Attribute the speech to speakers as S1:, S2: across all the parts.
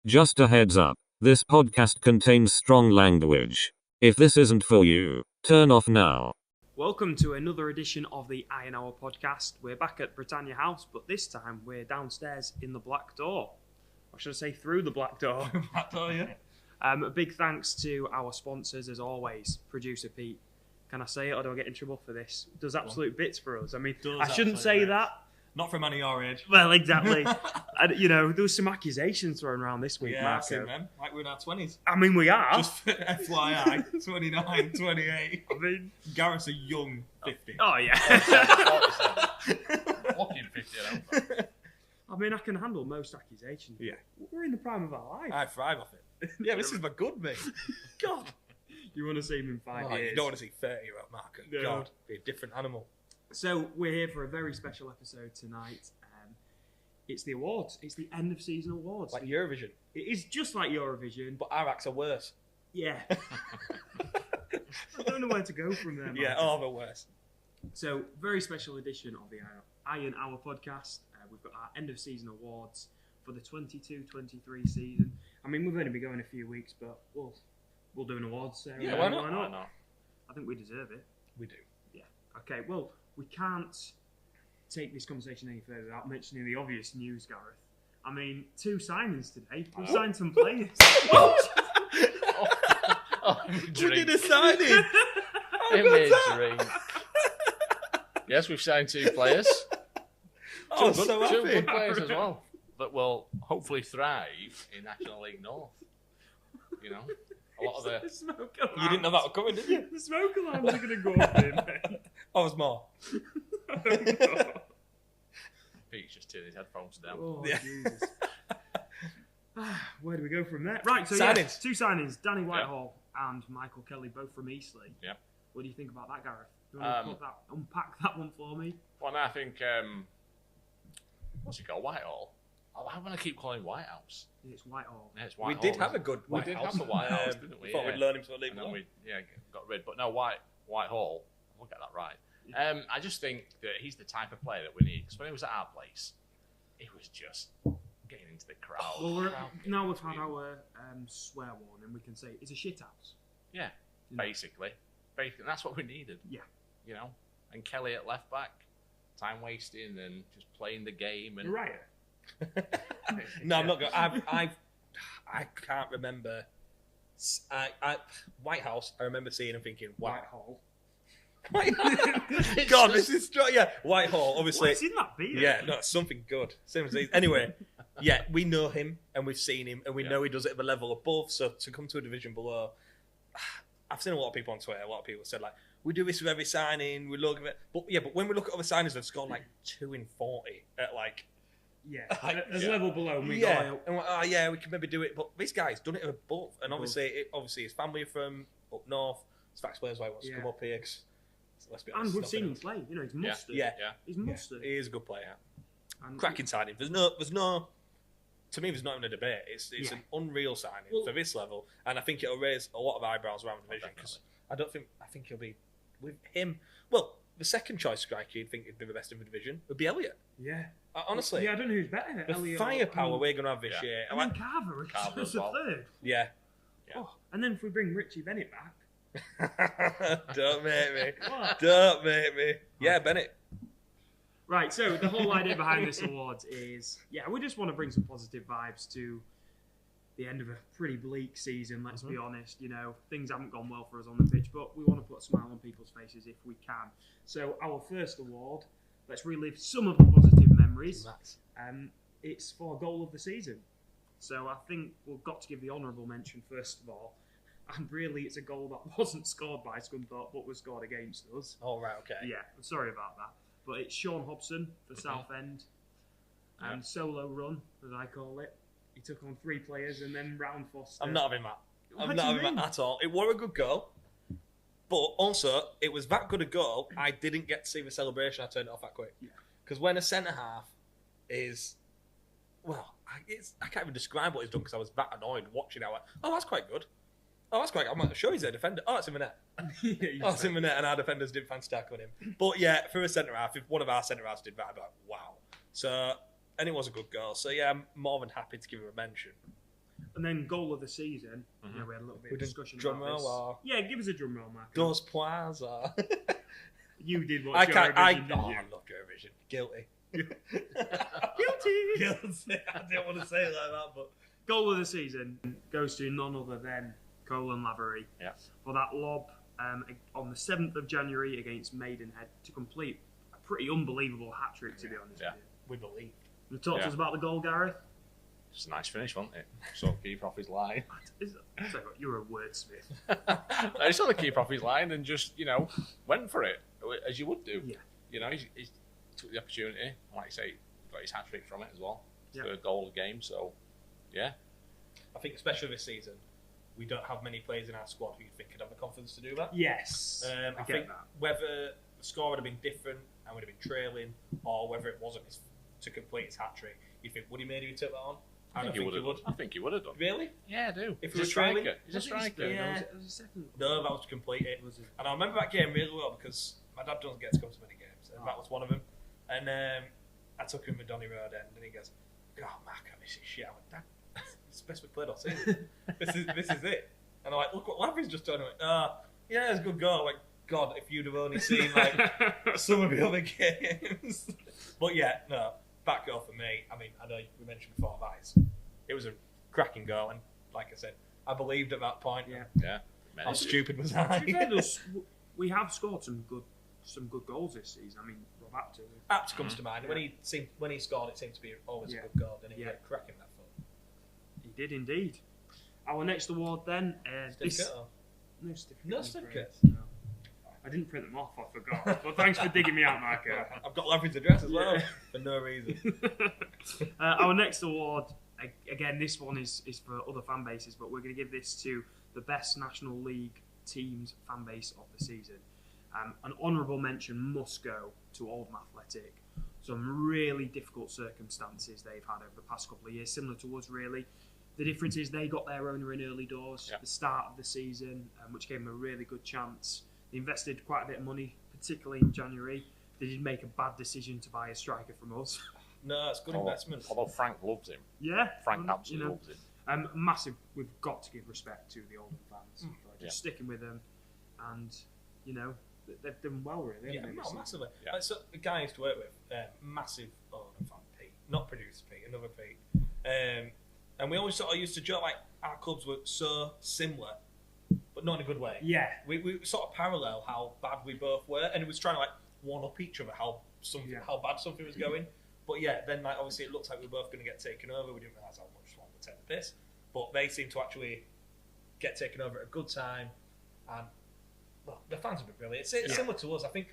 S1: Just a heads up, this podcast contains strong language. If this isn't for you, turn off now.
S2: Welcome to another edition of the Iron Hour podcast. We're back at Britannia House, but this time we're downstairs in the Black Door. Or should I say through the Black Door?
S3: Black Door, yeah.
S2: A big thanks to our sponsors, as always, Producer Pete. Can I say it, or do I get in trouble for this? Does absolute bits for us. I mean, I shouldn't say that.
S3: Not for a man of your age.
S2: Well, exactly. And, you know, there was some accusations thrown around this week,
S3: Yeah,
S2: Marco.
S3: I've seen them. Like we're in our 20s.
S2: I mean, we are.
S3: Just for FYI, 29, 28.
S2: I mean...
S3: Gareth's a young 50.
S2: Oh, yeah.
S4: 47. Fucking 50 and over.
S2: I mean, I can handle most accusations.
S3: Yeah.
S2: We're in the prime of our life.
S3: I thrive off it. Yeah, this is my good mate.
S2: God. You want to see him in 5 years?
S3: You don't want to see 30-year-old Marco.
S2: No.
S3: God, be a different animal.
S2: So we're here for a very special episode tonight. It's the awards. It's the end of season awards.
S3: Like Eurovision.
S2: It is just like Eurovision,
S3: But our acts are worse.
S2: yeah. I don't know where to go from there.
S3: Yeah,
S2: Martin.
S3: they're worse.
S2: So very special edition of the Iron Hour podcast. We've got our end of season awards for the 22-23 season. I mean, we've only been going a few weeks, but we'll do an awards ceremony.
S3: Yeah, why not?
S4: Why not?
S2: I think we deserve it.
S3: We do.
S2: Yeah. Okay. Well, we can't take this conversation any further without mentioning the obvious news, Gareth. I mean, 2 signings today. We've signed some players.
S3: We did a signing.
S4: Imagery. Yes, we've signed 2 players.
S3: Oh,
S4: Two
S3: so
S4: good
S3: happy.
S4: players as well that will hopefully thrive in National League North. You know, a lot of the
S2: The smoke alarms.
S3: You didn't know that was coming, did you?
S2: The smoke alarms are going to go off here, mate.
S3: Oh, there's more.
S2: I don't know.
S4: Pete's just turned his headphones down.
S2: Oh,
S3: Yeah.
S2: Jesus. Where do we go from there? Right, so
S3: Signings.
S2: 2 signings. Danny Whitehall and Michael Kelly, both from Eastleigh.
S4: Yeah.
S2: What do you think about that, Gareth? Do you want to unpack that one for me?
S4: Well, no, I think what's it called? Whitehall. Oh, I want to keep calling Whitehouse.
S2: It's Whitehall.
S4: Yeah, it's
S3: We
S4: Whitehall.
S3: did have a good
S4: We
S3: White
S4: did
S3: House.
S4: have a White House, didn't we?
S3: Thought
S4: Yeah.
S3: we'd learn him to leave
S4: And then
S3: alone.
S4: we got rid. But no, Whitehall. We'll get that right. I just think that he's the type of player that we need. Because when he was at our place, he was just getting into the crowd.
S2: Well, now we've had our swear warning, we can say it's a shit house.
S4: Yeah, basically. And that's what we needed.
S2: Yeah.
S4: You know? And Kelly at left back, time wasting and just playing the game. And
S2: You're right.
S3: No, I'm not going. I can't remember. White House. I remember seeing and thinking, wow.
S2: Whitehall.
S3: God, this is strong. Yeah, Whitehall. Obviously.
S2: What's in that beer?
S3: Yeah, no, it's something good. Same as these. Anyway, yeah, we know him and we've seen him and we know he does it at a level above. So to come to a division below, I've seen a lot of people on Twitter. A lot of people said like, we do this with every signing. We look at it, but when we look at other signings, they've scored like 2 in 40 at like.
S2: Yeah, there's a level below. And we
S3: Yeah,
S2: go,
S3: and we're, oh yeah, we can maybe do it, but this guy's done it above, and obviously his family are from up north. It's facts players why he wants to come up here. 'Cause, let's be honest,
S2: and we've
S3: it's
S2: seen
S3: not
S2: him play. You know, he's
S4: Yeah.
S2: mustard.
S3: Yeah,
S2: He's mustard.
S3: he is a good player.
S2: And
S3: Cracking signing. There's no. To me, there's not even a debate. It's an unreal signing for this level, and I think it'll raise a lot of eyebrows around the division. Because I think he'll be with him. Well, the second choice striker you'd think would be the best in the division would be Elliot.
S2: Yeah.
S3: Honestly,
S2: Yeah, I don't know who's better.
S3: the
S2: Elliot
S3: firepower
S2: or,
S3: we're going to have this year.
S2: and then Carver
S4: Carver
S2: as
S4: as
S2: a
S4: well.
S2: third.
S3: Yeah.
S2: Oh, and then if we bring Richie Bennett back.
S3: Don't make me.
S2: What?
S3: Don't make me. Yeah, Bennett.
S2: Right, so the whole idea behind this awards is, we just want to bring some positive vibes to the end of a pretty bleak season, let's be honest. You know, things haven't gone well for us on the pitch, but we want to put a smile on people's faces if we can. So our first award, let's relive some of the positive memories. It's for goal of the season. So I think we've got to give the honourable mention first of all. And really, it's a goal that wasn't scored by Scunthorpe, but was scored against us.
S3: Oh, right, okay.
S2: Yeah, I'm sorry about that. But it's Sean Hobson for Southend. And solo run, as I call it. He took on 3 players and then round Foster.
S3: I'm not having that.
S2: What
S3: I'm
S2: do
S3: not
S2: you
S3: having
S2: mean?
S3: that at all. It was a good goal. But also, it was that good a goal, I didn't get to see the celebration. I turned it off that quick.
S2: Yeah.
S3: Because when a centre-half is... Well, I can't even describe what he's done because I was that annoyed watching it. I went, oh, that's quite good. Oh, that's quite good. I'm not sure he's a defender. Oh, it's in the net. It's in the net, and our defenders didn't fancy tackling him. But yeah, for a centre-half, if one of our centre-halves did that, I'd be like, wow. So, and it was a good goal. So yeah, I'm more than happy to give him a mention.
S2: And then goal of the season, we had a little bit of discussion
S3: drum
S2: about this.
S3: roll or
S2: Yeah, give us a drum roll, Mark.
S3: Dos Pois or...
S2: You did
S3: I
S2: watch
S3: can't.
S2: Eurovision, didn't
S3: I
S2: you?
S3: love Eurovision. Guilty.
S2: Guilty!
S3: Guilty. I didn't want to say it like that, but
S2: Goal of the season goes to none other than Colin Lavery for that lob on the 7th of January against Maidenhead to complete a pretty unbelievable hat-trick, to be honest with you.
S3: we believe.
S2: You talk to us about the goal, Gareth?
S4: It's a nice finish, wasn't it? So keep off his line.
S2: Sorry, you're a wordsmith.
S4: I saw the keep off his line and just, went for it, as you would do.
S2: Yeah.
S4: He took the opportunity. Like you say, got his hat-trick from it as well.
S2: Yeah.
S4: Third goal of the game, so, yeah.
S3: I think especially this season, we don't have many players in our squad who you think could have the confidence to do that.
S2: Yes.
S3: I
S2: get
S3: think
S2: that.
S3: whether the score would have been different and would have been trailing, or whether it wasn't to complete his hat-trick, you think, would he maybe took that on?
S4: I think he would have done.
S3: Really?
S4: Yeah, I do.
S3: If
S4: He's
S3: we
S4: a
S3: were trailing?
S4: striker. He's a striker.
S3: Yeah.
S2: It was a second.
S3: No, that was to complete it. And I remember that game really well because my dad doesn't get to come to many games, and that was one of them. And I took him with Donny Road End, and he goes, "Oh, Mark, I miss his shit." I went, "Dad, it's the best we've played all season. this is it." And I'm like, "Look what Lavery's just done." I went, yeah, it's a good goal. Like, God, if you'd have only seen some of the other games. But yeah, no, back goal for me. I mean, I know we mentioned before that it was a cracking goal, and like I said, I believed at that point.
S2: Yeah.
S3: How stupid was I?
S2: To be fair, we have scored some good goals this season. I mean, Rob
S3: Apps comes to mind. When he scored, it seemed to be always a good goal, and he had a crack in that foot.
S2: He did indeed. Our next award then. No certificate. No. I didn't print them off. I forgot. But thanks for digging me out, Marco.
S3: I've got Lavery's address as well for no reason.
S2: Our next award, again, this one is for other fan bases, but we're going to give this to the best National League team's fan base of the season. An honourable mention must go to Oldham Athletic. Some really difficult circumstances they've had over the past couple of years, similar to us really. The difference is they got their owner in early doors at the start of the season, which gave them a really good chance. They invested quite a bit of money, particularly in January. They did make a bad decision to buy a striker from us.
S3: No, it's good investment.
S4: Although Frank loves him.
S2: Yeah.
S4: Frank absolutely loves him.
S2: Massive. We've got to give respect to the Oldham fans for just sticking with them, and they've done well really.
S3: Yeah,
S2: haven't they,
S3: massively. So the guy I used to work with, massive Oldham fan, Pete, not producer Pete, another Pete, and we always sort of used to joke like our clubs were so similar, but not in a good way.
S2: Yeah,
S3: we sort of parallel how bad we both were, and it was trying to one up each other how bad something was going. But yeah, then obviously it looked like we were both going to get taken over. We didn't realise how much longer would take the piss, but they seemed to actually get taken over at a good time, and the fans have been brilliant. It's similar to us. I think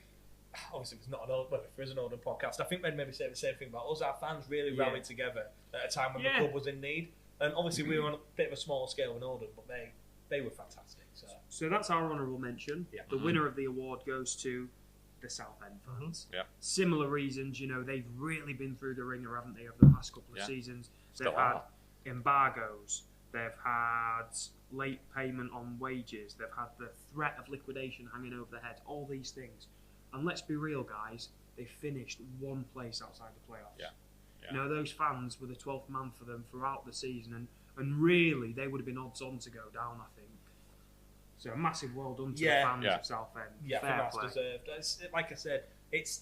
S3: obviously it's not an old, if there is an older podcast, I think they'd maybe say the same thing about us. Our fans really rallied together at a time when the club was in need, and obviously we were on a bit of a smaller scale than Oldham, but they were fantastic.
S2: So that's our honourable mention. Yeah. The winner of the award goes to the Southend fans.
S4: Yeah.
S2: Similar reasons, they've really been through the ringer, haven't they, over the past couple of seasons. They've had embargoes, they've had late payment on wages, they've had the threat of liquidation hanging over their heads, all these things. And let's be real, guys, they finished one place outside the playoffs. Yeah. Those fans were the 12th man for them throughout the season, and really, they would have been odds on to go down, I think. So a massive well done to the fans of Southend.
S3: Yeah,
S2: fair
S3: play. Deserved. Like I said, it's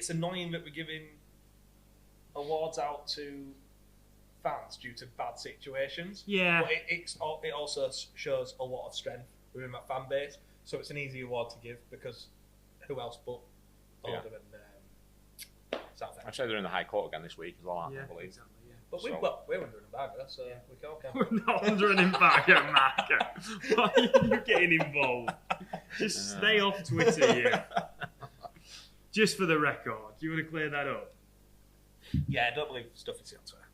S3: annoying that we're giving awards out to fans due to bad situations.
S2: Yeah.
S3: But it also shows a lot of strength within that fan base. So it's an easy award to give because who else but Oldham and Southend.
S4: Actually, they're in the High Court again this week as well, I believe.
S2: Exactly.
S3: But we're under an embargo, so we can't.
S2: We're not under an embargo, Marco. Why are you getting involved? Just stay off Twitter, you. Just for the record, do you want to clear that up?
S3: Yeah, I don't believe stuff you see on Twitter.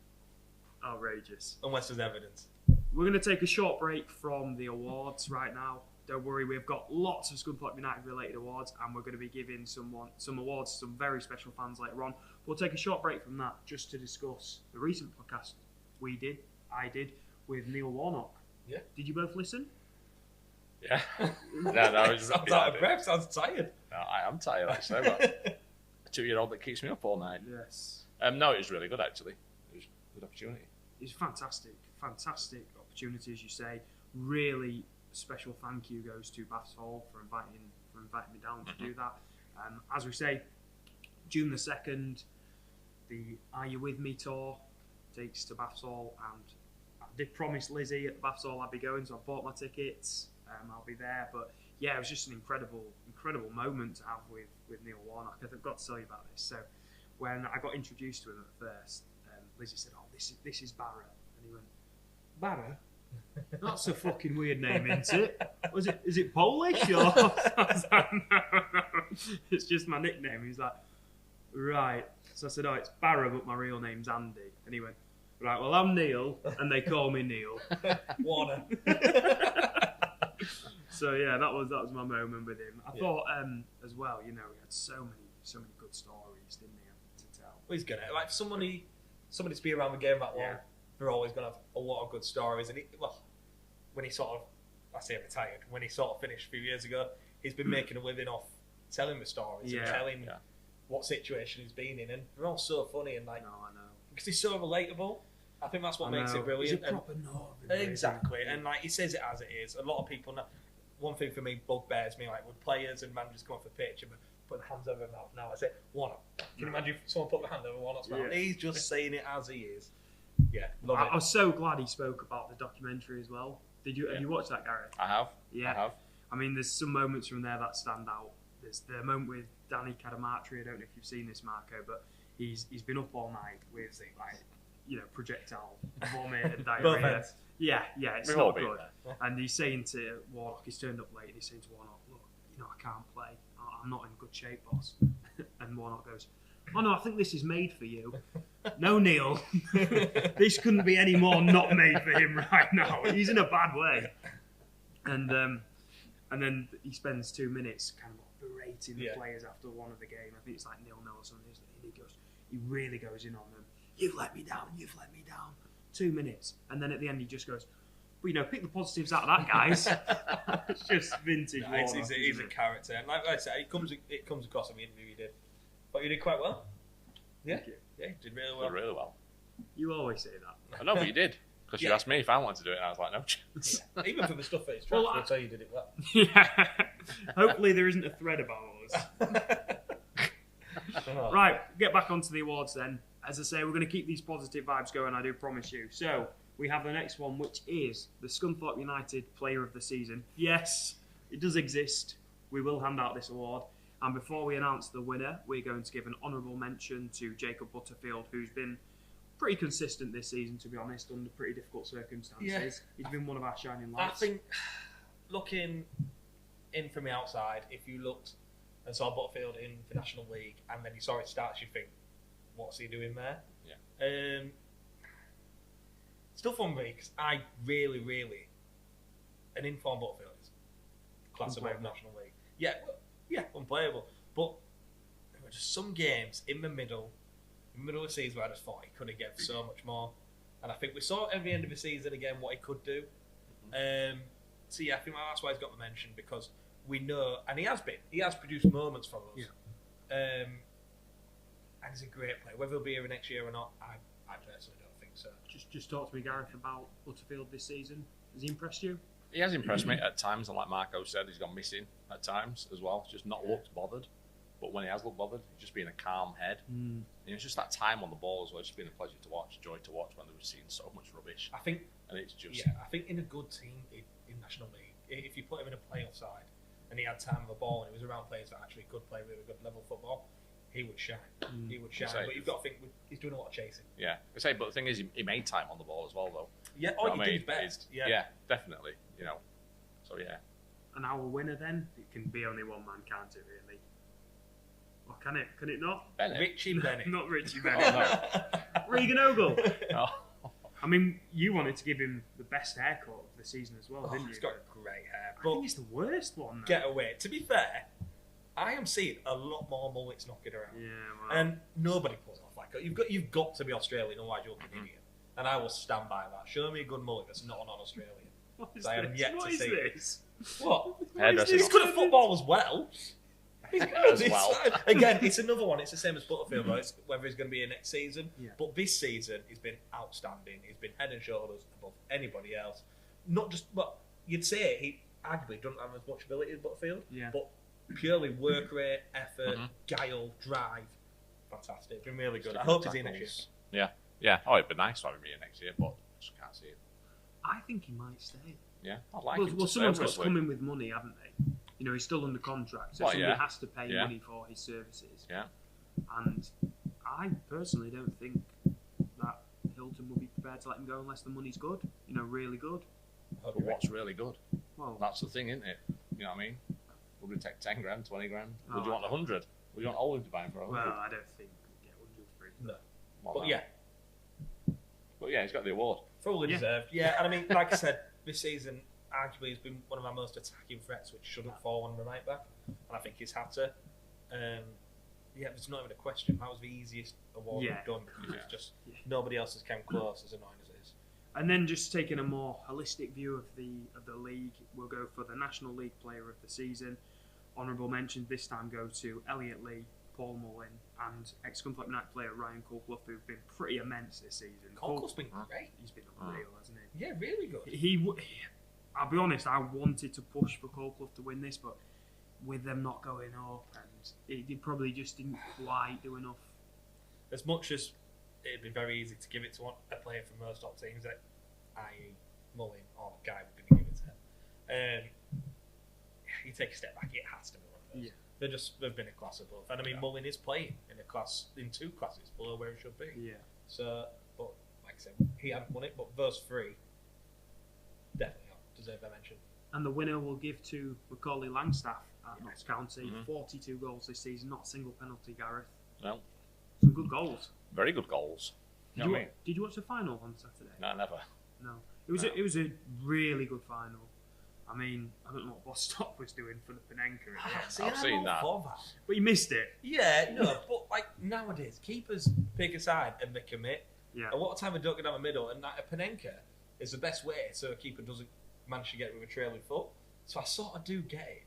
S2: Outrageous.
S3: Unless there's evidence.
S2: We're going to take a short break from the awards right now. Don't worry, we've got lots of Scunthorpe United related awards, and we're going to be giving some awards to some very special fans later on. We'll take a short break from that just to discuss the recent podcast I did with Neil Warnock.
S3: Yeah.
S2: Did you both listen?
S4: Yeah. No,
S3: sounds out of breath. Sounds tired.
S4: No, I am tired actually. But a 2-year-old that keeps me up all night.
S2: Yes.
S4: No, it was really good actually. It was a good opportunity.
S2: it's fantastic opportunity, as you say. Really special thank you goes to Baths Hall for inviting me down to do that. As we say, June the 2nd, the Are You With Me tour takes to Baths Hall, and I did promise Lizzie at Baths Hall I'd be going, so I bought my tickets. I'll be there, but yeah, it was just an incredible moment to have with Neil Warnock. I've got to tell you about this. So when I got introduced to him at first, Lizzie said, "Oh, this is Barra," and he went, "Barra? That's a fucking weird name, isn't it? Is it Polish or?" I was like, no, it's just my nickname. He's like, "Right." So I said, "Oh, it's Barra, but my real name's Andy." And he went, "Right, well, I'm Neil, and they call me Neil."
S3: Warner.
S2: So yeah, that was my moment with him. I thought as well, he had so many good stories, didn't he, to tell?
S3: Well, he's gonna like somebody to be around the game that long. They're always gonna have a lot of good stories. And when he sort of, I say retired, when he sort of finished a few years ago, he's been making a living off telling the stories and telling what situation he's been in, and they're all so funny and like,
S2: no, I know,
S3: because he's so relatable. I think that's what makes it brilliant.
S2: He's a proper Northern,
S3: exactly, and like he says it as it is. A lot of people know. One thing for me bugbears me, like with players and managers come off the pitch and put their hands over their mouth. Now I say, Warnock. Can you imagine if someone put their hand over Warnock's mouth? He's just saying it as he is. Yeah, love it.
S2: I was so glad he spoke about the documentary as well. Have you watched that, Gary?
S4: I have.
S2: Yeah.
S4: I have.
S2: I mean, there's some moments from there that stand out. There's the moment with Danny Cadamartri. I don't know if you've seen this, Marco, but he's been up all night with projectile vomit and diarrhea. Yeah, it's
S4: We've all
S2: not
S4: been
S2: good.
S4: there.
S2: And he's saying to Warnock, he's turned up late, and he's saying to Warnock, "Look, I can't play. I'm not in good shape, boss." And Warnock goes, "Oh no, I think this is made for you." "No, Neil, this couldn't be any more not made for him right now. He's in a bad way." And then he spends 2 minutes kind of berating the players after one of the game. I think it's like 0-0 or something. And he really goes in on them. "You've let me down. 2 minutes." And then at the end he just goes, "Well, pick the positives out of that, guys." It's just vintage.
S3: No,
S2: Warnock,
S3: he's a character, and like I said, it comes across in the interview you did. But you did quite well. Yeah,
S2: Thank you.
S3: Yeah, you did really
S4: Did
S3: well.
S4: really well.
S2: You always say that.
S4: I know, but you did. Because you asked me if I wanted to do it, and I was like, no chance.
S3: Yeah. Even for the stuff that he's trash, I'll tell you did it well.
S2: Yeah. Hopefully there isn't a thread about us. Right, get back onto the awards then. As I say, we're going to keep these positive vibes going, I do promise you. So, we have the next one, which is the Scunthorpe United Player of the Season. Yes, it does exist. We will hand out this award. And before we announce the winner, we're going to give an honourable mention to Jacob Butterfield, who's been pretty consistent this season, to be honest, under pretty difficult circumstances.
S3: Yeah.
S2: He's been one of our shining
S3: I
S2: lights.
S3: think, looking in from the outside, if you looked and saw Butterfield in the National League and then you saw his stats, you think, what's he doing there?
S4: Yeah.
S3: Still fun for me, because I really, an informed Butterfield is class above National League. Yeah, unplayable. But there were just some games in the middle of the season where I just thought he could have given so much more. And I think we saw at the end of the season again what he could do. So yeah, I think that's why he's got the mention, because we know, and he has produced moments for us.
S2: Yeah.
S3: And he's a great player. Whether he'll be here next year or not, I personally don't think so.
S2: Just talk to me, Gareth, about Butterfield this season. Has he impressed you?
S4: He has impressed me at times, and like Marco said, he's gone missing at times as well. He's just not looked bothered. But when he has looked bothered, he's just been a calm head. And it's just that time on the ball as well. It's just been a pleasure to watch, joy to watch when they've seen so much rubbish.
S3: I think,
S4: and it's just
S3: I think in a good team in National League, if you put him in a playoff side and he had time on the ball and he was around players that actually could play really good level football, he would shine. He would shine. But you've got to think he's doing a lot of chasing.
S4: Yeah, I say, but the thing is, he made time on the ball as well, though.
S3: Yeah, he did his best.
S4: Yeah, definitely. So yeah.
S2: And our winner then, it can be only one man, can't it? Really? Or can it? Can it not?
S4: Bennett.
S3: Richie Bennett.
S2: Not Richie Bennett. Regan Ogle.
S4: Oh.
S2: I mean, you wanted to give him the best haircut of the season as well, didn't you?
S3: He's got great hair.
S2: I think it's the worst one. Though.
S3: Get away. To be fair, I am seeing a lot more mullets knocking around.
S2: Yeah, well.
S3: And nobody pulls off like that. You've got to be Australian, otherwise you're an idiot. And I will stand by that. Show me a good mullet that's not non-Australian.
S2: What is
S3: I am
S2: this?
S3: yet
S2: What
S3: to
S2: is
S3: see
S2: this?
S3: What?
S4: Hairdressing.
S3: He's good at football as well.
S4: as well.
S3: Again, it's another one. It's the same as Butterfield, right? It's whether he's going to be here next season.
S2: Yeah.
S3: But this season, he's been outstanding. He's been head and shoulders above anybody else. Not just, well, you'd say he arguably doesn't have as much ability as Butterfield, but purely work rate, effort, guile, drive, fantastic. Been really good. I hope he's here next year.
S4: Yeah, yeah. Oh, it'd be nice to have him here next year, but just can't see it.
S2: I think he might stay.
S4: Yeah, I'd like him to
S2: well,
S4: stay,
S2: someone's got to
S4: obviously.
S2: come in with money, haven't they? You know, he's still under contract, so
S4: Well,
S2: somebody
S4: yeah.
S2: has to pay
S4: Yeah.
S2: money for his services.
S4: Yeah.
S2: And I personally don't think that Hilton would be prepared to let him go unless the money's good. You know, really good.
S4: But what's really good?
S2: Well,
S4: That's the thing, isn't it? You know what I mean? Would we take 10 grand, 20 grand?
S2: Oh,
S4: Would you want 100? Would you want all of him to buy him for 100?
S2: well, I don't think we'd get 100 for him.
S3: No.
S4: Well,
S3: But
S4: no.
S3: yeah,
S4: But yeah, he's got the award.
S3: fully
S2: Yeah.
S3: deserved. Yeah, and I mean, like I said, this season arguably has been one of our most attacking threats, which shouldn't fall on the right back. And I think he's had to. Yeah, there's not even a question. That was the easiest award
S2: Yeah.
S3: we've done. Because
S4: Yeah.
S3: it's just
S2: Yeah.
S3: nobody else has come close, as annoying as it is.
S2: And then just taking a more holistic view of the league, we'll go for the National League Player of the Season. Honourable mentions this time go to Elliot Lee, Paul Mullin, and ex-Scunthorpe United player Ryan Culclough, who've been pretty immense this season.
S3: Colco's been great.
S2: He's been unreal, hasn't he?
S3: Yeah, really good.
S2: I'll be honest, I wanted to push for Culclough to win this, but with them not going up, and it probably just didn't quite do enough.
S3: As much as it'd be very easy to give it to a player from most top teams, like, i.e. Mullin or Guy, we're going to give it to him. You take a step back, it has to be one of those.
S2: Yeah.
S3: They've been a class above. And I mean, Mullin is playing in two classes below where he should be.
S2: Yeah.
S3: So, but like I said, he hadn't won it, but those three definitely deserve their mention.
S2: And the winner will give to Macaulay Langstaff at Notts County. 42 goals this season, not a single penalty, Gareth.
S4: No.
S2: Some good goals.
S4: Very good goals. You know what I mean?
S2: Did you watch the final on Saturday?
S4: No, never.
S2: No. It was a really good final. I mean, I don't know what Bostock was doing for the Panenka.
S4: I've seen that.
S2: But you missed it.
S3: Yeah, no, but like nowadays, keepers pick a side and they commit.
S2: Yeah.
S3: A lot of time they don't get down the middle, and that a Panenka is the best way so a keeper doesn't manage to get it with a trailing foot. So I sort of do get it.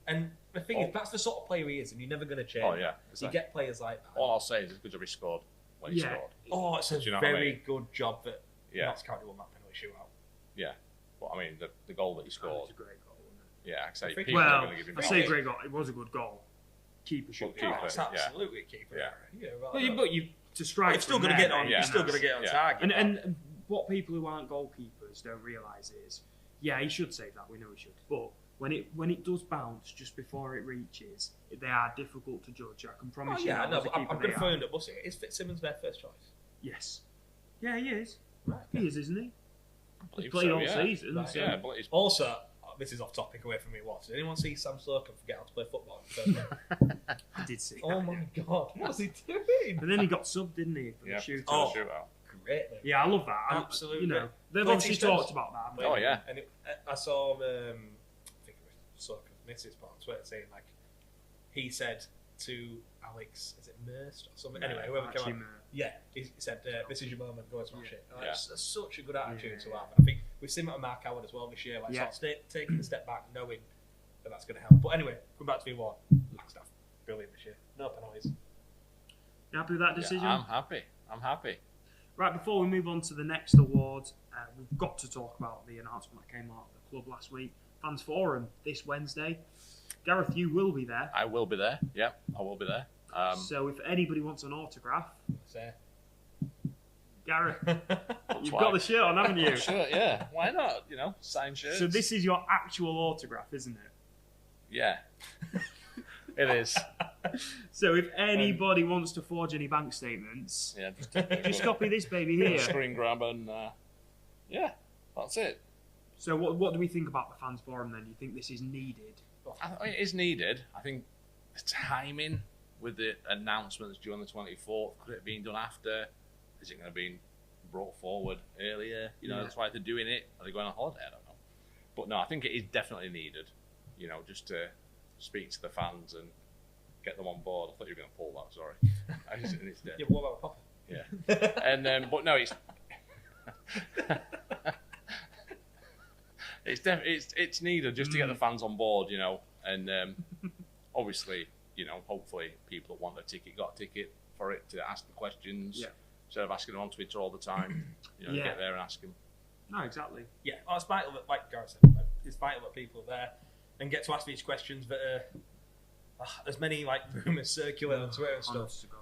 S3: And the thing is, that's the sort of player he is, and you're never going to change.
S4: Oh, yeah.
S3: You get players like that.
S4: All I'll say is it's a good job he scored when he scored.
S3: Oh, it's a
S4: Do you know what I
S3: very
S4: mean?
S3: good job that
S4: Yeah.
S3: Notts County won that penalty shootout.
S4: Yeah. But I mean, the goal that he
S2: It
S4: scored.
S2: was a great goal, wasn't it?
S4: Yeah, I say
S3: think-
S4: people are
S2: Well,
S4: going to give him
S2: I say
S4: credit.
S2: great goal. It was a good goal. Keeper should.
S4: Keeper,
S3: It's
S4: yeah.
S3: absolutely a keeper.
S4: Yeah.
S2: But you to strike.
S3: It's still
S2: going
S3: going
S2: to
S3: to get on.
S4: Yeah.
S3: You're still going to get on
S4: Yeah.
S3: target.
S2: And what people who aren't goalkeepers don't realise is, yeah, he should save that. We know he should. But when it does bounce just before it reaches, they are difficult to judge. I can promise you.
S3: yeah, I
S2: that
S3: know.
S2: as a
S3: But I'm
S2: keeper,
S3: going
S2: they
S3: to throw
S2: are.
S3: in the bus here. Is Fitzsimmons their first choice?
S2: Yes. Yeah, he is.
S3: Right.
S2: He is, isn't he?
S4: I believe
S2: He's played
S4: so,
S2: all
S4: yeah.
S2: season.
S3: Right,
S2: so-
S4: Yeah, but it's
S3: Also, this is off topic away from me. What? Did anyone see Sam Slocum forget how to play football? in the first game?
S2: I did see.
S3: Oh
S2: that,
S3: my
S2: yeah.
S3: god, what's he doing?
S2: But then he got subbed, didn't he, for
S4: yeah,
S2: the shootout?
S3: Oh.
S4: shootout.
S3: Great.
S2: Yeah, I love that.
S3: Absolutely.
S2: You know, they've
S3: Plenty
S2: obviously
S3: of strengths.
S2: talked about that. haven't they?
S4: Oh, yeah.
S3: And I saw I think it was Slocum's missus put on Twitter saying like he said to Alex, is it Merst or something?
S2: Yeah,
S3: Anyway, whoever
S2: Archie
S3: came on.
S2: Mer.
S3: Yeah, he said, "This is your moment. Go and smash it."
S4: Yeah.
S3: That's such a good attitude to
S2: Yeah.
S3: have. I think we've seen that with Mark Howard as well this year. Like,
S2: Yeah.
S3: sort of taking a step back, knowing that that's going to help. But anyway, come back to the award. Langstaff, brilliant this year. No penalties.
S2: You happy with that decision?
S4: Yeah, I'm happy.
S2: Right, before we move on to the next award, we've got to talk about the announcement that came out of the club last week. Fans Forum this Wednesday. Gareth, you will be there.
S4: I will be there. Yeah, I will be there.
S2: So if anybody wants an autograph,
S3: So,
S2: Gareth, you've
S4: why.
S2: got the shirt on, haven't you?
S4: Sure, yeah. Why not? You know, sign shirts.
S2: So this is your actual autograph, isn't it?
S4: Yeah. It is.
S2: So if anybody wants to forge any bank statements,
S4: Yeah,
S2: just copy this baby here.
S4: Screen grab and yeah, that's it.
S2: So what do we think about the Fans Forum then? Do you think this is needed?
S4: I mean, it is needed. I think the timing with the announcements due on the 24th, could it have been done after? Is it going to be brought forward earlier? You know,
S2: Yeah.
S4: that's why they're doing it. Are they going on holiday? I don't know. But no, I think it is definitely needed, you know, just to speak to the fans and get them on board. I thought you were going to pull that, sorry. I just, it's dead.
S3: yeah, but what about Papa?
S4: Yeah. And but no, it's it's needed just to get the fans on board, you know. And obviously, hopefully people that want a ticket got a ticket for it to ask the questions.
S2: Yeah.
S4: Instead of asking them on Twitter all the time, get there and ask them.
S2: No, exactly.
S3: Yeah, it's vital that, like Gareth said, it's vital that people are there and get to ask these questions that are, there's many like rumours circulating on Twitter and stuff.
S2: Honest to God.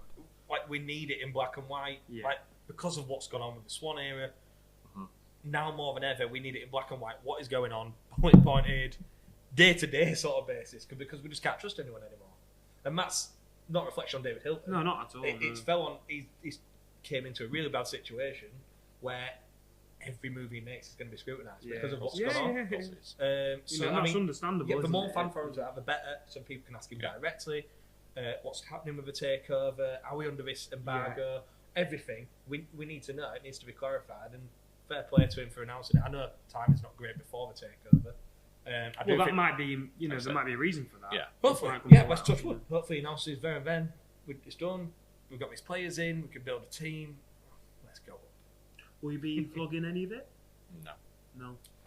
S3: Like, we need it in black and white.
S2: Yeah.
S3: Like, because of what's gone on with the Swan era, now more than ever, we need it in black and white. What is going on, pointed, day-to-day sort of basis, because we just can't trust anyone anymore. And that's not a reflection on David Hilton.
S2: No, not at all.
S3: It's fell on. He's came into a really bad situation where every move he makes is going to be scrutinised because of what's gone on.
S2: That's understandable.
S3: Yeah, the more fan forums that have, the better, so people can ask him directly. What's happening with the takeover? Are we under this embargo? Everything we need to know. It needs to be clarified, and fair play to him for announcing it. I know time is not great before the takeover.
S2: That might be, there might be a reason for that.
S3: Yeah, hopefully, let's touch wood. Hopefully, he announces there and then it's done. We've got these players in. We can build a team. Let's go.
S2: Will you be vlogging any of it?
S4: No.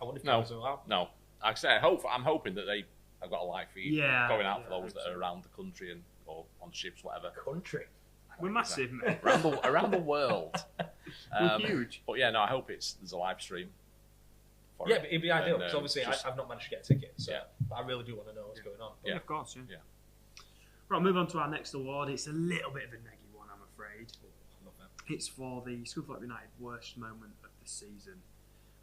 S3: I wonder if cameras are allowed.
S4: No. Like I say, I'm hoping that they have got a live feed going out for those that are around the country or on ships, whatever.
S3: Country.
S2: We're massive, mate.
S4: Around the world.
S2: We're huge.
S4: But yeah, no, I hope there's a live stream.
S3: Yeah, but it'd be ideal because obviously I've not managed to get a ticket, so but I really do want to know what's going on.
S2: Yeah, of course. Yeah. Right, move on to our next award. It's a little bit of a neggy one, I'm afraid.
S3: I love that.
S2: It's for the Scunthorpe United worst moment of the season.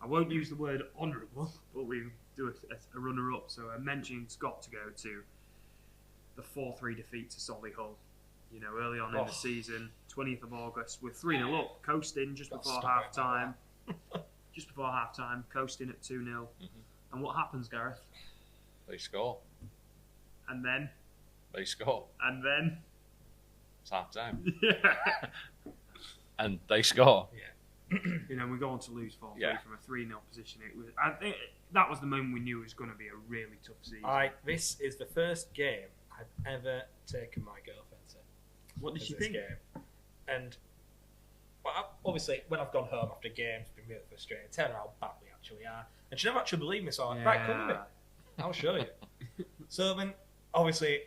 S2: I won't use the word honourable, but we do a runner-up. So a mention's got to go to the 4-3 defeat to Solihull. Early on in the season, 20th of August, we're 3-0 up, coasting just before half-time. Just before half-time, coasting at 2-0. And what happens, Gareth?
S4: They score.
S2: And then?
S4: They score.
S2: And then?
S4: It's half-time.
S2: Yeah.
S4: And they score.
S2: Yeah. We go on to lose 4-3 from a 3-0 position. I think that was the moment we knew it was going to be a really tough season.
S3: This is the first game I've ever taken my girlfriend to.
S2: What did she think?
S3: Game. And obviously, when I've gone home after games, it's been really frustrating. Tell her how bad we actually are. And she never actually believed me, so I'm like, right, come with me. I'll show you. So then, obviously,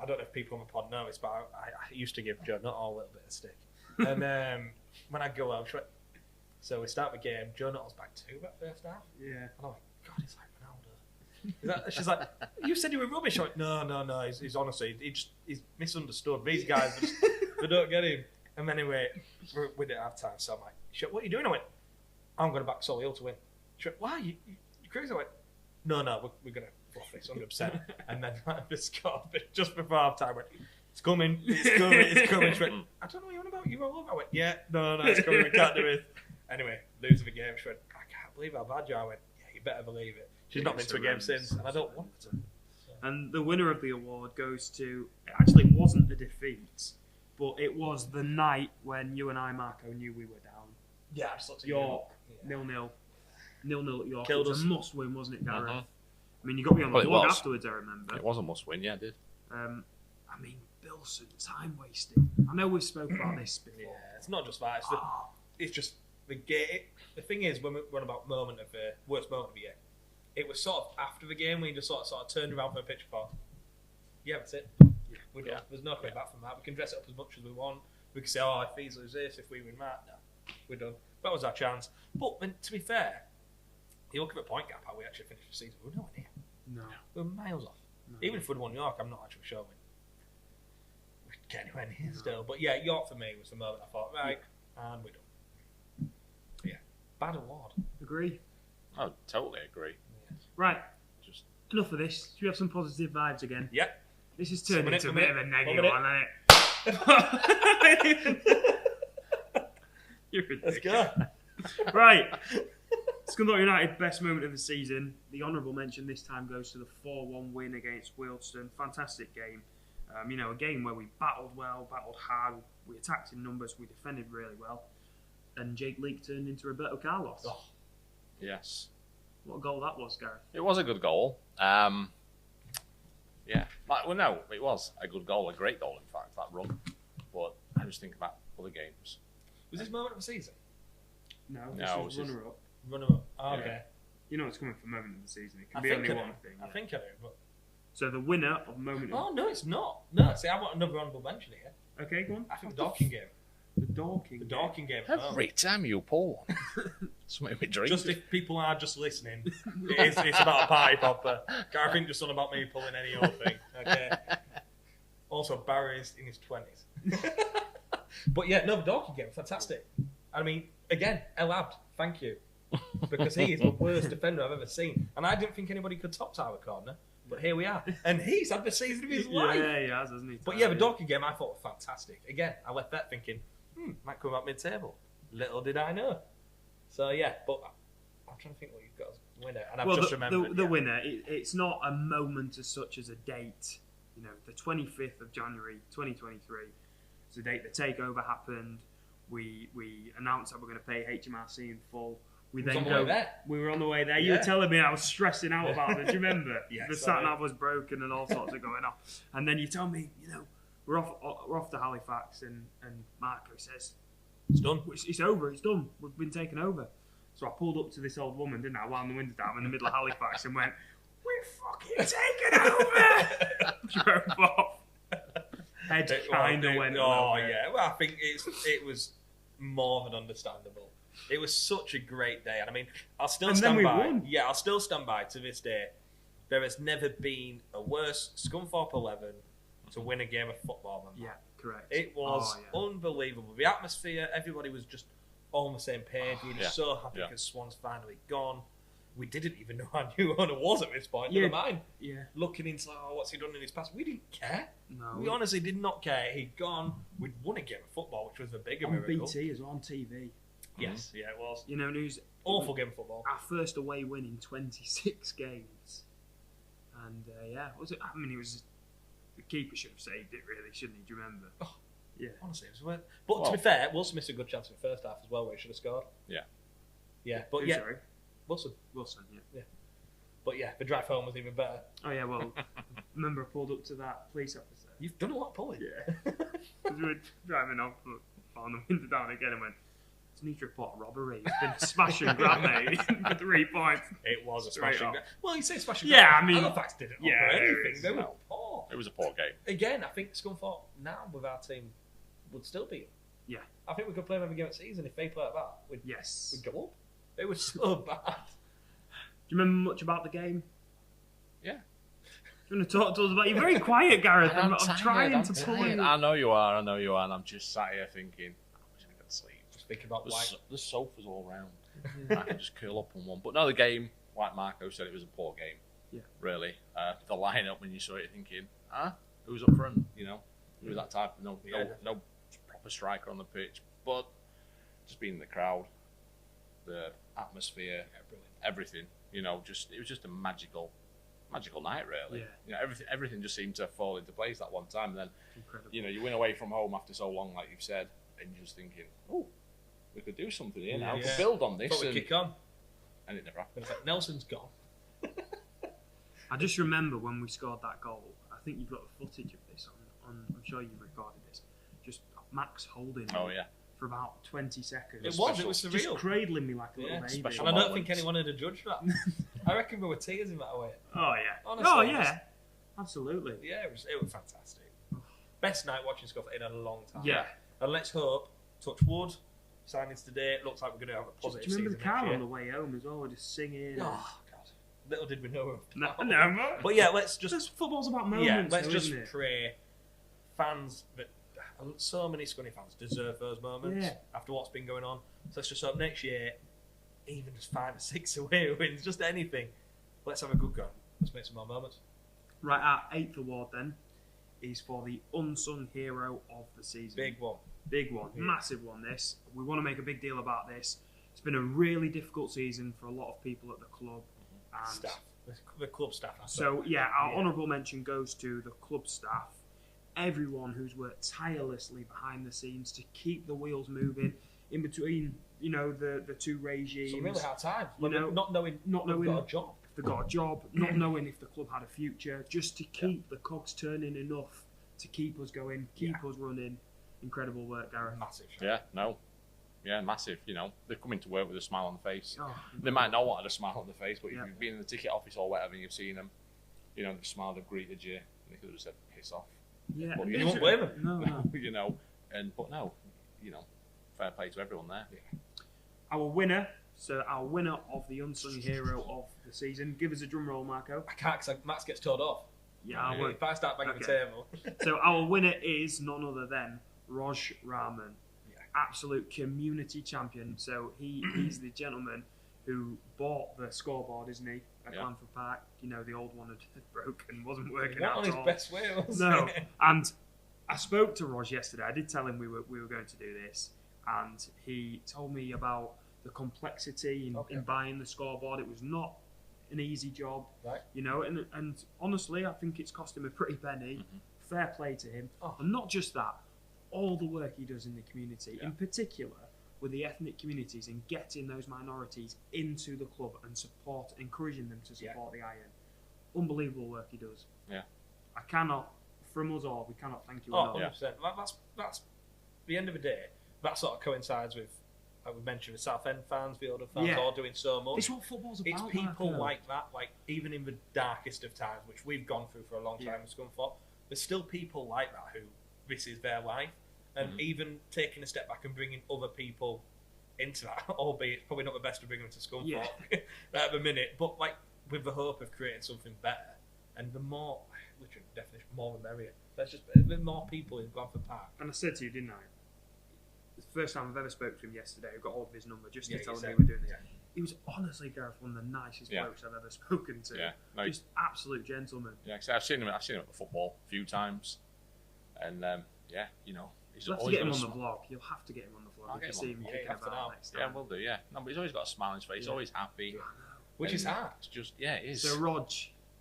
S3: I don't know if people on the pod know this, but I used to give Joe not all a little bit of stick. And when I go out, so we start the game, Joe Nuttall's back 2 that first half.
S2: Yeah.
S3: And I'm like, God, he's like Ronaldo. She's like, you said you were rubbish. I'm like, no. He's honestly, he's misunderstood. These guys, they don't get him. And anyway, we didn't have time, so I'm like, shit, what are you doing? I went, I'm going to back Solihull to win. She went, why? You crazy? I went, no, we're going to fluff this 100%. And then the score, just before half time, I went, it's coming. She went, I don't know what you're on about. You roll over. I went, yeah, no, it's coming. We can't do it. Anyway, lose the game. She went, I can't believe how bad you are. I went, yeah, you better believe it. She's not been to a game since, and I don't want her to. So.
S2: And the winner of the award goes to, it actually wasn't a defeat, but it was the night when you and I, Marco, knew we were down.
S3: Yeah, I just looked at
S2: York, 0-0. 0-0 at York.
S3: Killed
S2: it was
S3: us.
S2: a must-win, wasn't it, Gareth? I mean, you got me on the blog afterwards, I remember.
S4: It was a must-win, yeah, it did.
S2: I mean, Bilson, time wasting. I know we've spoken about this before.
S3: Yeah, it's not just that. It's just the game. The thing is, when we run about worst moment of the year, it was sort of after the game when you just sort of turned around from the pitch and thought, yeah, that's it. We're done. There's no coming back from that. We can dress it up as much as we want. We can say, if these lose this, if we win that. No, we're done. That was our chance. But to be fair, you look at the point gap, how we actually finished the season, we're nowhere near.
S2: No.
S3: We're miles off. No. Even if we'd won York, I'm not actually sure we'd get anywhere near still. But yeah, York for me was the moment I thought, right, and we're done. Yeah. Bad award.
S2: Agree?
S4: I totally agree.
S2: Yeah. Right. Enough of this. Should we have some positive vibes again?
S3: Yep.
S2: This has turned into a bit of a negative one, hasn't it? You're ridiculous.
S3: Let's go.
S2: Right. Scunthorpe United, best moment of the season. The honourable mention this time goes to the 4-1 win against Wealdstone. Fantastic game. A game where we battled well, battled hard. We attacked in numbers. We defended really well. And Jake Leake turned into Roberto Carlos.
S4: Oh. Yes.
S2: What a goal that was, Gareth.
S4: It was a good goal. Yeah. Well, no, it was a good goal, a great goal, in fact, that run. But I just think about other games.
S3: Was this moment of the season?
S2: No, this was runner-up.
S3: Runner-up. Oh, okay.
S2: You know it's coming for moment of the season. It can be only one thing.
S3: I think I do, but...
S2: So the winner of Moment of...
S3: Oh, no, it's not. No, see, I want another honourable mention here.
S2: Okay, go on.
S3: I think the Dorking game.
S2: The Dorking.
S3: The Dorking game. Oh.
S4: Every time you pull one, something we drink.
S3: Just if people are just listening, it's about a party popper. Gareth ain't just on about me pulling any old thing. Okay. Also, Barry's in his 20s. But yeah, no, the Dorking game, fantastic. I mean, again, El Abd, thank you. Because he is the worst defender I've ever seen. And I didn't think anybody could top Tyler Corner. But here we are. And he's had the season of his life.
S2: Yeah, he has, hasn't he?
S3: But yeah, the Dorking game I thought was fantastic. Again, I left that thinking, might come up mid-table. Little did I know. So yeah, but I'm trying to think what you've got as winner. And I've just remembered.
S2: The winner, it's not a moment as such as a date. You know, the 25th of January 2023 is the date the takeover happened. We announced that we're going to pay HMRC in full. We were on the way there. You were telling me I was stressing out about it. Do you remember?
S3: Yes,
S2: the sat nav was broken and all sorts of going on. And then you told me, you know, we're off to Halifax, and Marco says,
S3: it's done.
S2: It's over. It's done. We've been taken over. So I pulled up to this old woman, didn't I, wound the window down in the middle of Halifax, and went, "We're fucking taken over." Drove off. Head kind of went.
S3: Oh yeah. Well, I think it was more than understandable. It was such a great day, and I mean, I'll still stand by.
S2: Won.
S3: Yeah, I'll still stand by to this day. There has never been a worse Scunthorpe 11 to win a game of football than that.
S2: Yeah, correct.
S3: It was unbelievable. The atmosphere, everybody was just all on the same page. We were just so happy because Swan's finally gone. We didn't even know who our new owner was at this point. Never mind.
S2: Yeah.
S3: Looking into what's he done in his past, we didn't care.
S2: No.
S3: We honestly did not care. He'd gone. We'd won a game of football, which was a bigger miracle.
S2: BT as well, on TV.
S3: Yes, yeah, it was.
S2: You know, news.
S3: Awful game of football.
S2: Our first away win in 26 games. And was it? I mean, it was. The keeper should have saved it, really, shouldn't he? Do you remember?
S3: Oh,
S2: yeah.
S3: Honestly, it was worth. But to be fair, Wilson missed a good chance in the first half as well, where he should have scored.
S4: Yeah.
S3: Yeah, but
S2: Sorry.
S3: Wilson,
S2: yeah.
S3: But yeah, the drive home was even better.
S2: Oh yeah, well, remember I pulled up to that police officer.
S3: You've done a lot of pulling.
S2: Yeah. Because we were driving off, found the window down again, and went, "It's need to report a robbery. It's been a smash and grab, mate, for 3 points."
S3: It was a smash and grab. Well, you say smash and
S2: grab.
S3: Yeah,
S2: I mean,
S3: Halifax didn't offer anything. They were poor.
S4: It was a poor game.
S3: Again, I think Scunthorpe now with our team would still be.
S2: Yeah.
S3: I think we could play them every game of the season if they play like that. We'd go up. It was so bad.
S2: Do you remember much about the game?
S4: Yeah.
S2: Do you want to talk to us about it? You're very quiet, Gareth. I'm trying to pull
S4: in.
S2: you.
S4: I know you are, and I'm just sat here thinking, I'm just going to go to sleep.
S3: Just thinking about
S4: the sofas all around. I can just curl up on one. But no, the game, like Marco said, it was a poor game.
S2: Yeah.
S4: Really. The lineup, when you saw it, thinking, who's up front? You know, who's that type? No proper striker on the pitch. But just being in the crowd, the atmosphere, everything. You know, it was just a magical night, really.
S2: Yeah.
S4: You know, everything just seemed to fall into place that one time. And then,
S2: Incredible.
S4: you know, you win away from home after so long, like you've said, and you're just thinking, oh, we could do something here now. We could build on this.
S3: But we kick on.
S4: And it never happened.
S3: Nelson's gone.
S2: I just remember when we scored that goal. I think you've got the footage of this on I'm sure you've recorded this. Just Max holding.
S4: Oh yeah.
S2: For about 20 seconds.
S3: It was surreal.
S2: Just cradling me like a little baby.
S3: Special and I don't think anyone had judged that. I reckon there were tears in that way.
S2: Oh yeah.
S3: Honestly,
S2: oh yeah. Absolutely.
S3: Yeah, it was fantastic. Best night watching Scunthorpe in a long time.
S2: Yeah.
S3: And let's hope, touch wood, signings today. It looks like we're going to have a positive season.
S2: Do you remember the car
S3: year.
S2: on the way home as well? We're just singing.
S3: Oh God. Little did we know.
S2: No.
S3: But yeah, let's just.
S2: Football's about moments.
S3: Yeah, let's
S2: though,
S3: just
S2: isn't it?
S3: pray fans that. So many Scunny fans deserve those moments after what's been going on. So let's just hope next year, even just 5 or 6 away wins, just anything. Let's have a good go. Let's make some more moments.
S2: Right, our 8th award then is for the Unsung Hero of the Season.
S3: Big one.
S2: Massive one, this. We want to make a big deal about this. It's been a really difficult season for a lot of people at the club. And
S3: staff. The club staff.
S2: So, our honourable mention goes to the club staff. Everyone who's worked tirelessly behind the scenes to keep the wheels moving in between, you know, the two regimes.
S3: Some really hard times.
S2: You know,
S3: not knowing got a job.
S2: If they got a job, not knowing if the club had a future, just to keep the cogs turning enough to keep us going, keep us running. Incredible work, Gareth.
S3: Massive.
S4: Yeah, massive. You know, they're coming to work with a smile on the face.
S2: Oh,
S4: they might not want a smile on the face, but if you've been in the ticket office or whatever and you've seen them, you know, smiled and greeted you, and they could have just said, piss off.
S2: Yeah,
S4: But
S3: You won't blame him.
S2: No.
S4: you know, but no, you know, fair play to everyone there.
S2: Our winner of the Unsung Hero of the season. Give us a drum roll, Marco.
S3: I can't because Max gets told off.
S2: Yeah, I won't.
S3: If I start banging the
S2: Okay.
S3: table.
S2: So our winner is none other than Raj Rahman,
S3: Yeah.
S2: absolute community champion. So he's the gentleman who bought the scoreboard, isn't he, at
S4: Yeah.
S2: Glanford Park? You know, the old one had broken, wasn't
S3: He
S2: working
S3: went
S2: out
S3: on
S2: at
S3: his
S2: all.
S3: best way, wasn't
S2: No,
S3: he?
S2: and I spoke to Raj yesterday. I did tell him we were going to do this, and he told me about the complexity in buying the scoreboard. It was not an easy job,
S3: Right.
S2: you know, and honestly, I think it's cost him a pretty penny. Fair play to him.
S3: Oh.
S2: And not just that, all the work he does in the community,
S4: Yeah.
S2: in particular with the ethnic communities, and getting those minorities into the club and encouraging them to support the Iron. Unbelievable work he does.
S4: Yeah.
S2: I cannot, from us all, we cannot thank you
S3: Oh,
S2: enough.
S3: 100%. That's the end of the day. That sort of coincides with, like we mentioned, the South End fans, the other fans,
S2: Yeah.
S3: all doing so much.
S2: It's what football's about.
S3: It's people
S2: Marco.
S3: like that, like even in the darkest of times, which we've gone through for a long time
S2: Yeah.
S3: in Scunthorpe, there's still people like that who this is their life, and even taking a step back and bringing other people into that, albeit it's probably not the best to bring them to Scunthorpe at the minute, but like with the hope of creating something better, and the more, literally definition, more the merrier. Let's just the more people in Glanford Park.
S2: And I said to you, didn't I? The first time I've ever spoke to him yesterday, I got hold of his number just to
S3: Yeah,
S2: tell
S3: you
S2: him we
S3: said,
S2: were doing this.
S3: yeah.
S2: He was honestly, Gareth, one of the nicest
S4: Yeah.
S2: blokes I've ever spoken to.
S4: Yeah, no,
S2: Just absolute gentleman.
S4: yeah. 'Cause I've seen him at the football a few times, and yeah, you know, he's
S2: You'll have to
S4: always
S2: get him
S4: got
S2: on
S4: a
S2: the vlog. You'll have to get him on the vlog
S4: I'll
S2: if
S4: get
S2: you
S4: him
S2: see
S4: on.
S2: him
S3: Yeah,
S2: kicking
S3: you have to
S2: about
S3: now.
S2: next
S4: Yeah,
S2: time.
S4: will do. Yeah, no, but he's always got a smile on his face. He's
S2: Yeah.
S4: always happy,
S3: Which is
S4: and
S3: hard.
S4: It's just it is.
S2: So, Rog,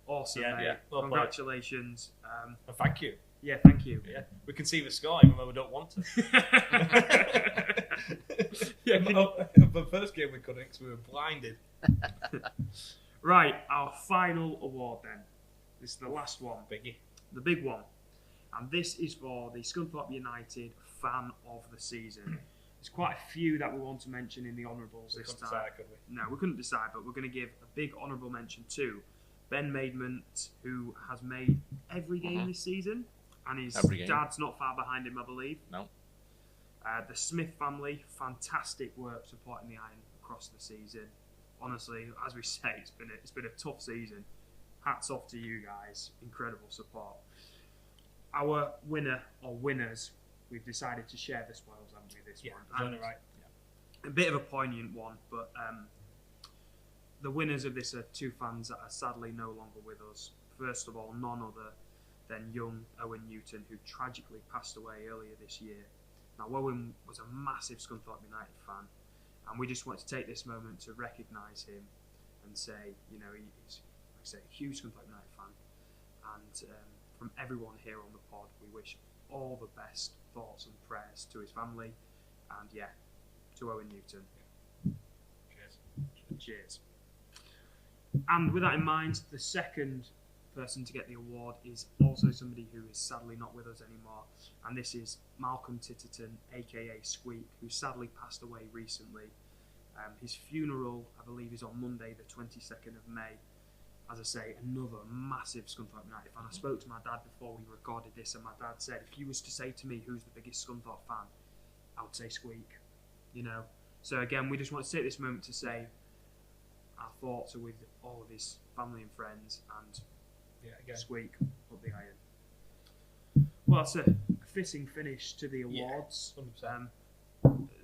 S2: awesome,
S3: Yeah,
S2: mate.
S3: yeah. Well played.
S2: Congratulations.
S3: And thank you.
S2: Yeah, thank you.
S3: Yeah, we can see the sky even though we don't want to.
S2: Yeah,
S3: The first game we couldn't because we were blinded.
S2: Right, our final award then. This is the last one.
S3: Biggie.
S2: The big one. And this is for the Scunthorpe United Fan of the Season. There's quite a few that we want to mention in the honourables
S3: We
S2: this
S3: couldn't
S2: time.
S3: decide, could we?
S2: No, we couldn't decide, but we're going to give a big honourable mention to Ben Maidment, who has made every game this season, and his
S4: Every game.
S2: dad's not far behind him, I believe.
S4: No.
S2: The Smith family, fantastic work supporting the Iron across the season. Honestly, as we say, it's been a tough season. Hats off to you guys, incredible support. Our winner or winners, we've decided to share the spoils, haven't we? This
S3: Yeah,
S2: one,
S3: done
S2: And
S3: it right.
S2: a bit of a poignant one, but the winners of this are two fans that are sadly no longer with us. First of all, none other than young Owen Newton, who tragically passed away earlier this year. Now, Owen was a massive Scunthorpe United fan, and we just want to take this moment to recognise him and say, you know, he's, like I say, a huge Scunthorpe United fan, and from everyone here on the pod, we wish all the best thoughts and prayers to his family, and yeah, to Owen Newton.
S3: Cheers.
S2: Cheers. And with that in mind, the second person to get the award is also somebody who is sadly not with us anymore, and this is Malcolm Titterton, aka Squeak, who sadly passed away recently. His funeral, I believe, is on Monday the 22nd of May. As I say, another massive Scunthorpe United fan. I spoke to my dad before we recorded this, and my dad said, if you was to say to me who's the biggest Scunthorpe fan, I would say Squeak. You know. So again, we just want to take this moment to say our thoughts are with all of his family and friends, and
S3: Yeah, again.
S2: Squeak up the Iron. Well, that's a fitting finish to the
S3: Yeah,
S2: awards.
S3: 100%.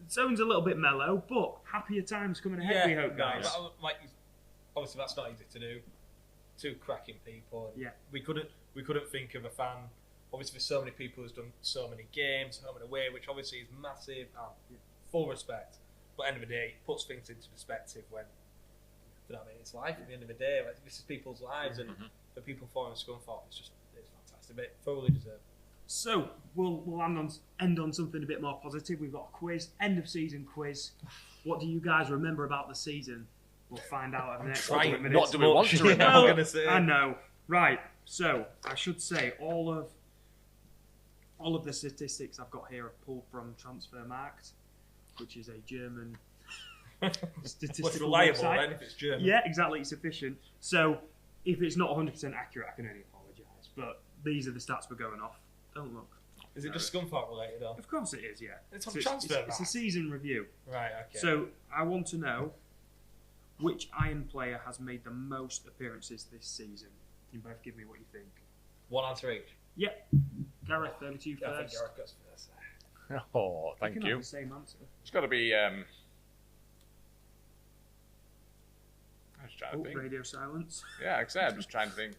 S2: Zone's a little bit mellow, but happier times coming ahead, we hope, guys.
S3: No, like, obviously, that's not easy to do. Two cracking people. And
S2: Yeah.
S3: We couldn't think of a fan. Obviously, there's so many people who's done so many games, home and away, which obviously is massive. Full respect. But at the end of the day, it puts things into perspective when, you know what I mean? It's life at the end of the day. Like, this is people's lives, and the people following Scunthorpe, it's fantastic. But thoroughly deserved.
S2: So we'll end on something a bit more positive. We've got a quiz, end of season quiz. What do you guys remember about the season? We'll find out in the next couple of minutes.
S4: What do we want to remember?
S3: I'm gonna say.
S2: I know. Right. So I should say all of the statistics I've got here are pulled from Transfermarkt, which is a German
S3: What's
S2: statistical
S3: reliable
S2: website.
S3: then if it's German?
S2: Yeah, exactly. It's efficient. So If it's not 100% accurate, I can only apologise. But these are the stats we're going off. Don't look.
S3: Is it just Scunthorpe related or?
S2: Of course it is, yeah.
S3: It's on
S2: So
S3: transfer.
S2: it's a season review.
S3: Right. Okay.
S2: So I want to know which Iron player has made the most appearances this season. You both give me what you think.
S3: 1 answer each.
S2: Yep. Gareth, over to you
S3: I think
S2: first.
S3: Gareth goes first.
S4: Oh, thank
S2: You can
S4: you.
S2: have the same answer.
S4: It's got to be. I was trying to think.
S2: Radio silence.
S4: Yeah, exactly. I'm just trying to think.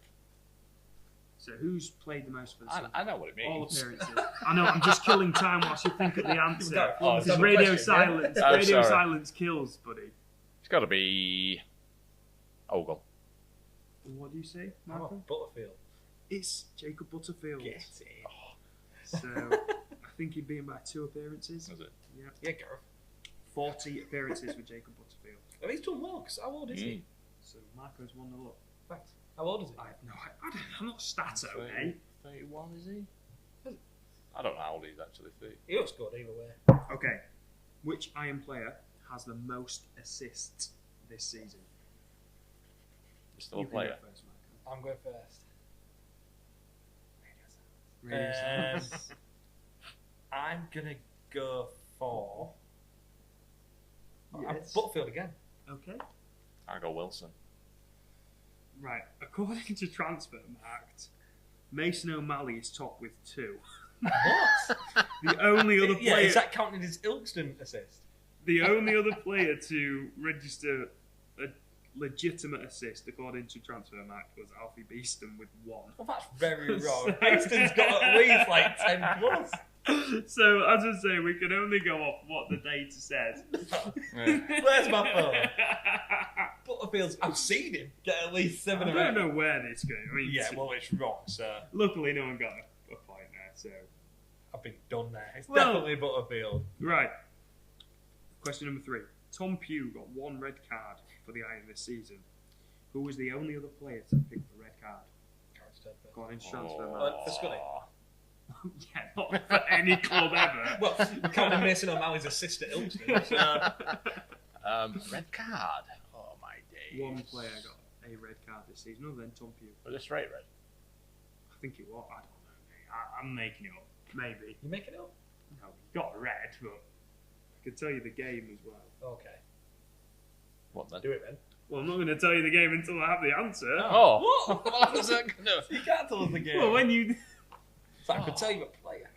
S2: So who's played the most for the season?
S4: I know what it
S2: All
S4: means.
S2: appearances. I know, I'm just killing time whilst you think of the answer.
S3: Oh,
S2: This
S3: is
S2: is
S3: that
S2: radio
S3: the question,
S2: silence.
S4: yeah? Oh,
S2: Radio
S4: sorry.
S2: silence kills, buddy.
S4: It's got to be. Ogle.
S2: What do you say,
S3: How
S2: Michael?
S3: about Butterfield?
S2: It's Jacob Butterfield.
S3: Get it.
S2: So I think he'd been by 2 appearances.
S4: Was it?
S2: Yeah.
S3: Yeah, Gareth.
S2: 40 appearances with Jacob Butterfield.
S3: Oh, he's done well. 'Cause how old is he?
S2: So Marco's 1-0 up.
S3: Thanks. How old is he?
S2: I have no idea. I'm not stato, eh?
S4: 31, is he? I don't know how old he's actually. 30.
S3: He looks good either way.
S2: Okay. Which Iron player has the most assists this season?
S4: He's still a
S2: You can
S4: player.
S2: go first, Marco.
S3: I'm going first.
S2: Radio silence.
S3: I'm gonna go for
S2: Yes.
S3: Butterfield again.
S2: Okay.
S4: I go Wilson.
S2: Right. According to Transfermarkt, Mason O'Malley is top with 2.
S3: What?
S2: The only other
S3: Yeah,
S2: player,
S3: is that counting his Ilkeston assist?
S2: the only other player to register a legitimate assist, according to Transfermarkt, was Alfie Beeston with 1.
S3: Well, that's very wrong. Ilkeston's got at least like 10 plus.
S2: So, as I say, we can only go off what the data says.
S3: Where's my phone? Butterfield's. I've seen him get at least 7
S2: I
S3: or 8.
S2: don't know where this goes. I mean,
S3: Yeah, well, it's wrong, so
S2: luckily no one got a point there. So,
S3: I've been done there. It's
S2: Well-
S3: definitely Butterfield.
S2: right. Question number 3. Tom Pugh got 1 red card for the Iron this season. Who was the only other player to pick the red card? According to Transfermarkt.
S3: For Scunny.
S2: Yeah, not for any club ever.
S3: Well, counting Mason O'Malley's assist at Ilkeston. So.
S4: Red card. Oh my days.
S2: 1 player got a red card this season, other than Tom Pugh.
S4: Was it straight red?
S2: I think it was. I don't know, mate. I'm making it up. Maybe.
S3: You making it up?
S2: No, he got a red, but I can tell you the game as well.
S3: Okay.
S4: What then?
S3: Do it then.
S2: Well, I'm not going to tell you the game until I have the answer.
S4: Oh.
S3: What?
S4: What was that gonna?
S3: You can't tell us the game.
S2: Well, when you...
S3: So I could tell you a player.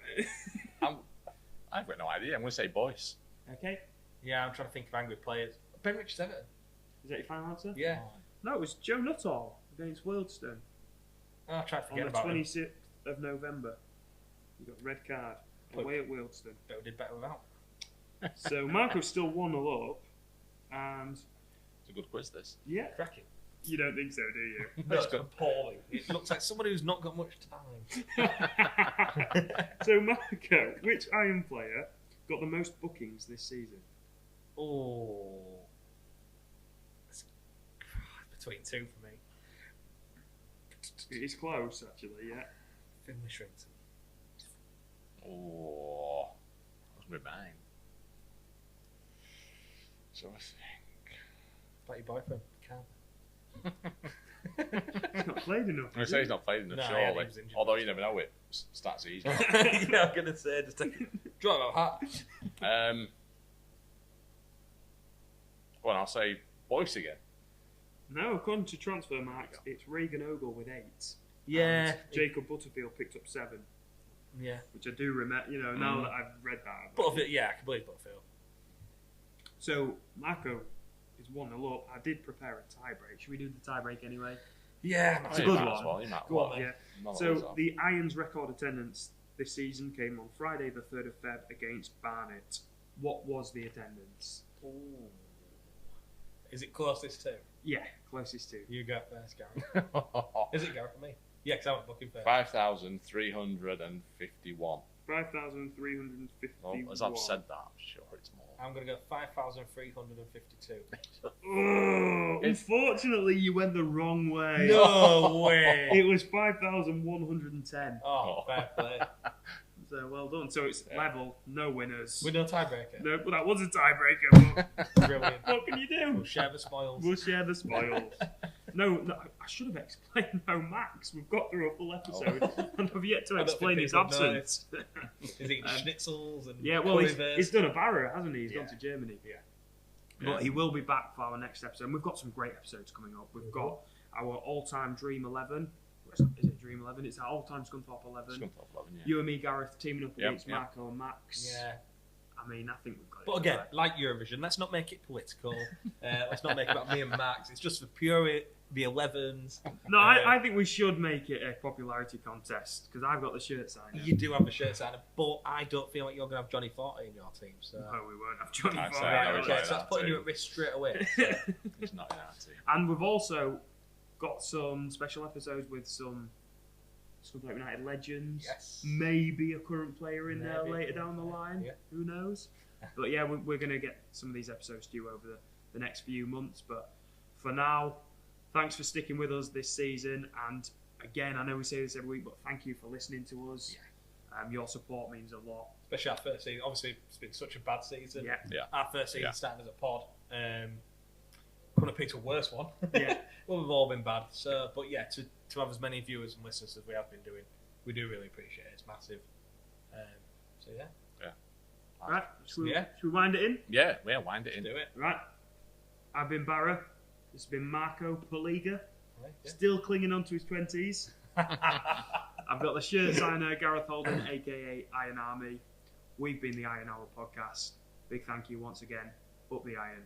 S4: I've got no idea. I'm going to say Boyce.
S2: Okay.
S3: Yeah, I'm trying to think of angry players. Ben Richards Everton.
S2: Is that your final answer?
S3: Yeah.
S2: No, it was Joe Nuttall against Wealdstone
S3: Oh, I tried to
S2: on
S3: forget
S2: the
S3: about him.
S2: 26th of November. You got red card away at Wealdstone.
S3: But we did better without.
S2: So Marco's still 1-0 up, and
S4: It's a good quiz, this.
S2: yeah,
S3: Cracking.
S2: you don't think so, do you?
S3: No, it's appalling. It looks like somebody who's not got much time.
S2: So Marco, which Iron player got the most bookings this season?
S3: Oh. It's between 2 for me.
S2: It is close, actually. Yeah.
S3: Finley Shrimpton.
S4: Oh. That was mine. So I think.
S3: About your boyfriend,
S2: He's not played enough.
S4: I'm going to say he's not played enough,
S3: No,
S4: surely.
S3: yeah, he was injured.
S4: Although you never know it. Stats are easy.
S3: Yeah, I'm gonna say just draw him out hat.
S4: Well, I'll say Boyce again.
S2: No, according to Transfermarkt, it's Regan Ogle with 8.
S3: Yeah,
S2: And Jacob Butterfield picked up 7,
S3: yeah.
S2: which I do remember. You know, now that I've read that.
S3: Butterfield, yeah, I can believe Butterfield.
S2: So Marco is 1-0 up. I did prepare a tie break. Should we do the tie break anyway?
S3: Yeah,
S2: It's a
S4: You
S2: good
S4: might
S2: one.
S4: as well, you might
S3: Go on,
S4: well.
S3: then.
S2: Yeah.
S4: Not always
S2: So
S4: off.
S2: the Irons record attendance this season came on Friday the 3rd of Feb against Barnet. What was the attendance?
S3: Ooh. Is it closest to?
S2: Yeah, closest to.
S3: You go first, Gary. Is it Gary for me? Yeah, because I went booking first.
S4: 5,351.
S2: 5,351.
S4: Well, as I've said that, I'm sure it's more.
S3: I'm going to go 5,352.
S2: Oh, unfortunately, you went the wrong way.
S3: No way!
S2: It was 5,110.
S3: Oh, fair play.
S2: So well done. So it's level, no winners.
S3: With no tiebreaker.
S2: No, but that was a tiebreaker. But
S3: Brilliant.
S2: what can you do?
S3: We'll share the spoils.
S2: We'll share the spoils. No, I should have explained no Max. We've got through a full episode and I've yet to
S3: I don't
S2: explain
S3: think
S2: his
S3: people know.
S2: absence.
S3: He's eating schnitzels and
S2: Yeah, well,
S3: quivers.
S2: he's done a Barra, hasn't he? He's
S3: Yeah.
S2: gone to Germany.
S3: Yeah.
S2: But he will be back for our next episode. And we've got some great episodes coming up. We've got our all-time Dream 11. Is it Dream 11? It's our all-time Scunthorpe 11.
S4: Scunthorpe 11, yeah.
S2: You and me, Gareth, teaming up
S4: Yep,
S2: against
S4: yep.
S2: Marco and Max.
S3: Yeah.
S2: I mean, I think we've got it.
S3: But again,
S2: right.
S3: like Eurovision, let's not make it political. Let's not make it about me and Max. It's just for pure the 11s.
S2: No, I think we should make it a popularity contest because I've got the shirt signed.
S3: You do have the shirt signer, but I don't feel like you're going to have Johnny Forte in your team. So.
S2: No, we won't have Johnny
S4: I'd say
S2: Vardy.
S4: I
S3: Right,
S4: would
S3: okay,
S4: like
S3: so that's
S4: that
S3: putting
S4: too.
S3: you at risk straight away. So.
S4: He's not in our team.
S2: And we've also got some special episodes with some Scunthorpe United legends.
S3: Yes.
S2: Maybe a current player in there
S3: Maybe.
S2: later down the line.
S3: Yeah.
S2: Who knows? But yeah, we're going to get some of these episodes to you over the next few months. But for now, thanks for sticking with us this season. And again, I know we say this every week, but thank you for listening to us.
S3: Yeah.
S2: Your support means a lot.
S3: Especially our first season. Obviously, it's been such a bad season.
S2: Yeah.
S4: Yeah.
S3: Our first season
S4: Yeah.
S3: starting as a pod. Couldn't have picked a worse one.
S2: Yeah.
S3: Well, we've all been bad. So, but yeah, to have as many viewers and listeners as we have been doing, we do really appreciate it. It's massive. So yeah.
S2: Right, should we
S3: Yeah.
S2: wind it in?
S4: Yeah, wind it in.
S3: Do it.
S2: Right. I've been Barra. This has been Marco Poliga.
S3: Right, yeah.
S2: Still clinging on to his 20s. I've got the shirt signer, Gareth Holden, aka Iron Army. We've been the Iron Hour Podcast. Big thank you once again. Up the iron.